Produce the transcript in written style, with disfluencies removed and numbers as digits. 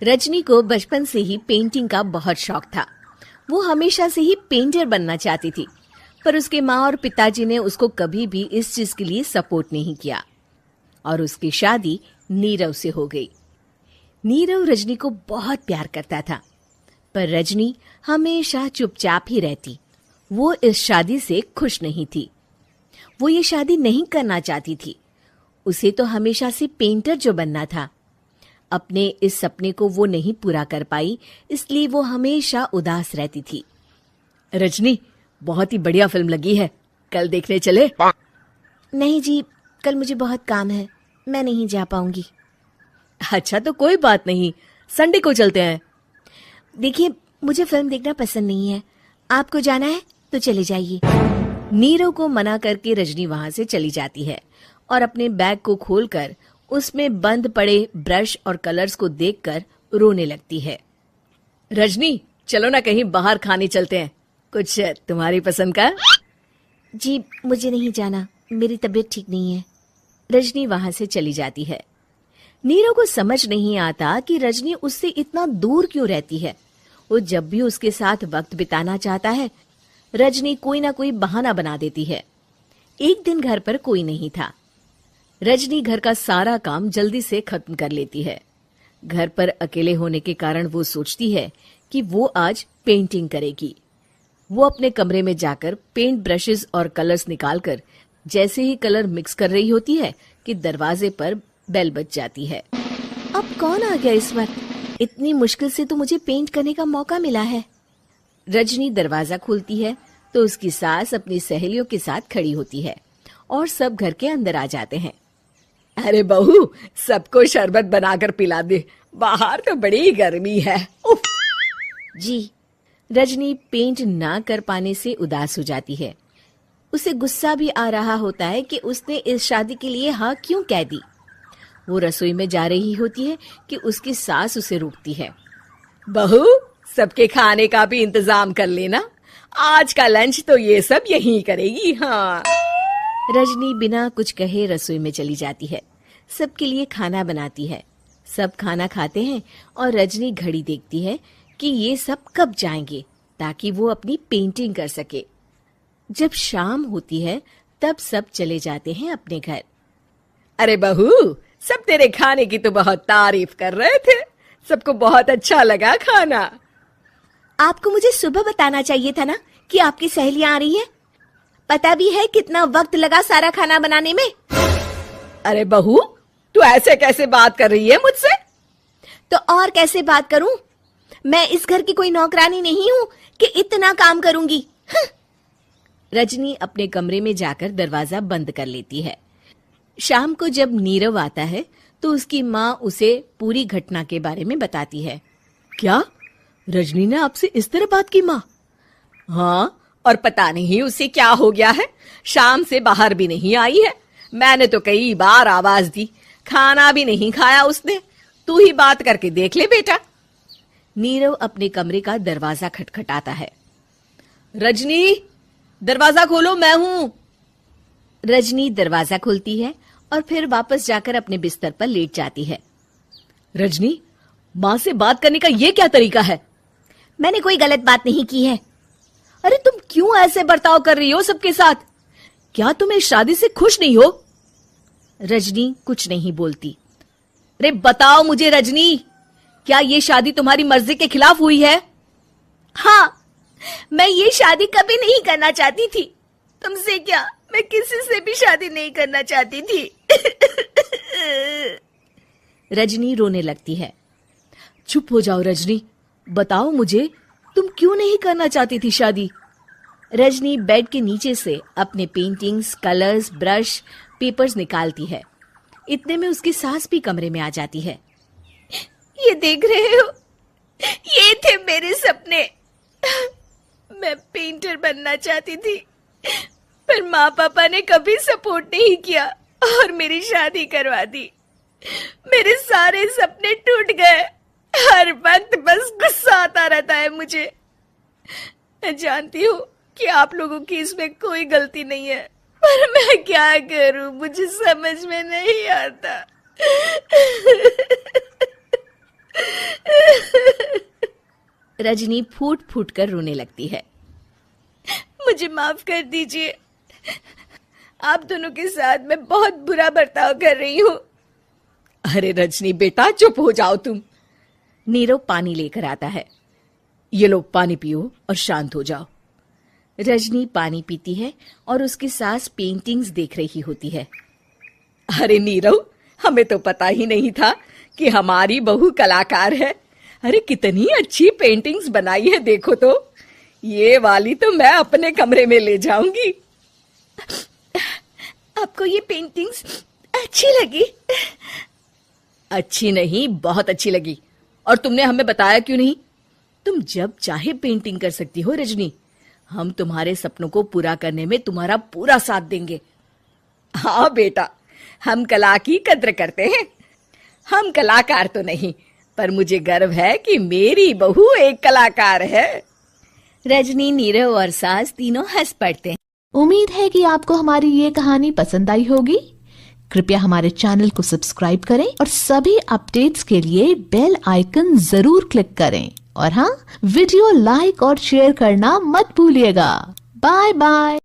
रजनी को बचपन से ही पेंटिंग का बहुत शौक था। वो हमेशा से ही पेंटर बनना चाहती थी, पर उसके माँ और पिताजी ने उसको कभी भी इस चीज के लिए सपोर्ट नहीं किया और उसकी शादी नीरव से हो गई। नीरव रजनी को बहुत प्यार करता था, पर रजनी हमेशा चुपचाप ही रहती। वो इस शादी से खुश नहीं थी। वो ये शादी नहीं करना चाहती थी। उसे तो हमेशा से पेंटर जो बनना था। अपने इस सपने को वो नहीं पूरा कर पाई, इसलिए वो हमेशा उदास रहती थी। रजनी, बहुत ही बढ़िया फिल्म लगी है, कल देखने चले? नहीं जी, कल मुझे बहुत काम है, मैं नहीं जा पाऊंगी। अच्छा तो कोई बात नहीं, संडे को चलते हैं। देखिए, मुझे फिल्म देखना पसंद नहीं है। आपको जाना है तो चले जाइए। नीरव को मना करके रजनी वहां से चली जाती है और अपने बैग को खोलकर उसमें बंद पड़े ब्रश और कलर्स को देखकर रोने लगती है। रजनी, चलो ना कहीं बाहर खाने चलते हैं, कुछ तुम्हारी पसंद का। जी, मुझे नहीं जाना, मेरी तबीयत ठीक नहीं है। रजनी वहां से चली जाती है। नीरव को समझ नहीं आता कि रजनी उससे इतना दूर क्यों रहती है। वो जब भी उसके साथ वक्त बिताना चाहता है, रजनी कोई ना कोई बहाना बना देती है। एक दिन घर पर कोई नहीं था। रजनी घर का सारा काम जल्दी से खत्म कर लेती है। घर पर अकेले होने के कारण वो सोचती है कि वो आज पेंटिंग करेगी। वो अपने कमरे में जाकर पेंट ब्रशेस और कलर्स निकालकर जैसे ही कलर मिक्स कर रही होती है कि दरवाजे पर बेल बज जाती है। अब कौन आ गया इस वक्त? इतनी मुश्किल से तो मुझे पेंट करने का मौका मिला है। रजनी दरवाजा खोलती है तो उसकी सास अपनी सहेलियों के साथ खड़ी होती है और सब घर के अंदर आ जाते हैं। अरे बहू, सबको शरबत बनाकर पिला दे, बाहर तो बड़ी गर्मी है। उफ। जी। रजनी पेंट ना कर पाने से उदास हो जाती है। उसे गुस्सा भी आ रहा होता है कि उसने इस शादी के लिए हाँ क्यों कह दी। वो रसोई में जा रही होती है कि उसकी सास उसे रोकती है। बहू, सबके खाने का भी इंतजाम कर लेना, आज का लंच तो ये सब यहीं करेगी। हाँ। रजनी बिना कुछ कहे रसोई में चली जाती है। सबके लिए खाना बनाती है। सब खाना खाते हैं और रजनी घड़ी देखती है कि ये सब कब जाएंगे ताकि वो अपनी पेंटिंग कर सके। जब शाम होती है तब सब चले जाते हैं अपने घर। अरे बहू, सब तेरे खाने की तो बहुत तारीफ कर रहे थे, सबको बहुत अच्छा लगा खाना। आपको मुझे सुबह बताना चाहिए था ना कि आपकी सहेलियां आ रही है। पता भी है कितना वक्त लगा सारा खाना बनाने में। अरे बहू, तू ऐसे कैसे बात कर रही है मुझसे? तो और कैसे बात करूं? मैं इस घर की कोई नौकरानी नहीं हूं कि इतना काम करूंगी। रजनी अपने कमरे में जाकर दरवाजा बंद कर लेती है। शाम को जब नीरव आता है तो उसकी माँ उसे पूरी घटना के बारे में बताती है। क्या रजनी ने आपसे इस तरह बात की माँ? हाँ, और पता नहीं उसे क्या हो गया है, शाम से बाहर भी नहीं आई है। मैंने तो कई बार आवाज दी, खाना भी नहीं खाया उसने। तू ही बात करके देख ले बेटा। नीरव अपने कमरे का दरवाजा खटखटाता है। रजनी, दरवाजा खोलो, मैं हूं। रजनी दरवाजा खोलती है और फिर वापस जाकर अपने बिस्तर पर लेट जाती है। रजनी, माँ से बात करने का ये क्या तरीका है? मैंने कोई गलत बात नहीं की है। अरे तुम क्यों ऐसे बर्ताव कर रही हो सबके साथ? क्या तुम इस शादी से खुश नहीं हो? रजनी कुछ नहीं बोलती। अरे बताओ मुझे रजनी, क्या ये शादी तुम्हारी मर्जी के खिलाफ हुई है? हाँ, मैं ये शादी कभी नहीं करना चाहती थी। तुमसे क्या, मैं किसी से भी शादी नहीं करना चाहती थी। रजनी रोने लगती है। चुप हो जाओ रजनी, बताओ मुझे, तुम क्यों नहीं करना चाहती थी शादी? रजनी बेड के नीचे से अपने पेंटिंग्स, कलर्स, ब्रश, पेपर्स निकालती है। इतने में उसकी सास भी कमरे में आ जाती है। ये देख रहे हो, ये थे मेरे सपने। मैं पेंटर बनना चाहती थी, पर माँ पापा ने कभी सपोर्ट नहीं किया और मेरी शादी करवा दी। मेरे सारे सपने टूट गए। हर वक्त बस गुस्सा आता रहता है मुझे। मैं जानती हूँ कि आप लोगों की इसमें कोई गलती नहीं है, पर मैं क्या करूँ, मुझे समझ में नहीं आता। रजनी फूट फूट कर रोने लगती है। मुझे माफ कर दीजिए, आप दोनों के साथ मैं बहुत बुरा बर्ताव कर रही हूँ। अरे रजनी बेटा, चुप हो जाओ तुम। नीरव पानी लेकर आता है। ये लो पानी पियो और शांत हो जाओ। रजनी पानी पीती है और उसकी सास पेंटिंग्स देख रही होती है। अरे नीरव, हमें तो पता ही नहीं था कि हमारी बहू कलाकार है। अरे कितनी अच्छी पेंटिंग्स बनाई है, देखो तो। ये वाली तो मैं अपने कमरे में ले जाऊंगी। आपको ये पेंटिंग्स अच्छी लगी? अच्छी नहीं, बहुत अच्छी लगी। और तुमने हमें बताया क्यों नहीं? तुम जब चाहे पेंटिंग कर सकती हो रजनी। हम तुम्हारे सपनों को पूरा करने में तुम्हारा पूरा साथ देंगे। हाँ बेटा, हम कला की कद्र करते हैं। हम कलाकार तो नहीं, पर मुझे गर्व है कि मेरी बहू एक कलाकार है। रजनी, नीरव और सास तीनों हंस पड़ते हैं। उम्मीद है कि आपको हमारी ये कहानी पसंद आई होगी। कृपया हमारे चैनल को सब्सक्राइब करें और सभी अपडेट्स के लिए बेल आइकन जरूर क्लिक करें। और हाँ, वीडियो लाइक और शेयर करना मत भूलिएगा। Bye bye.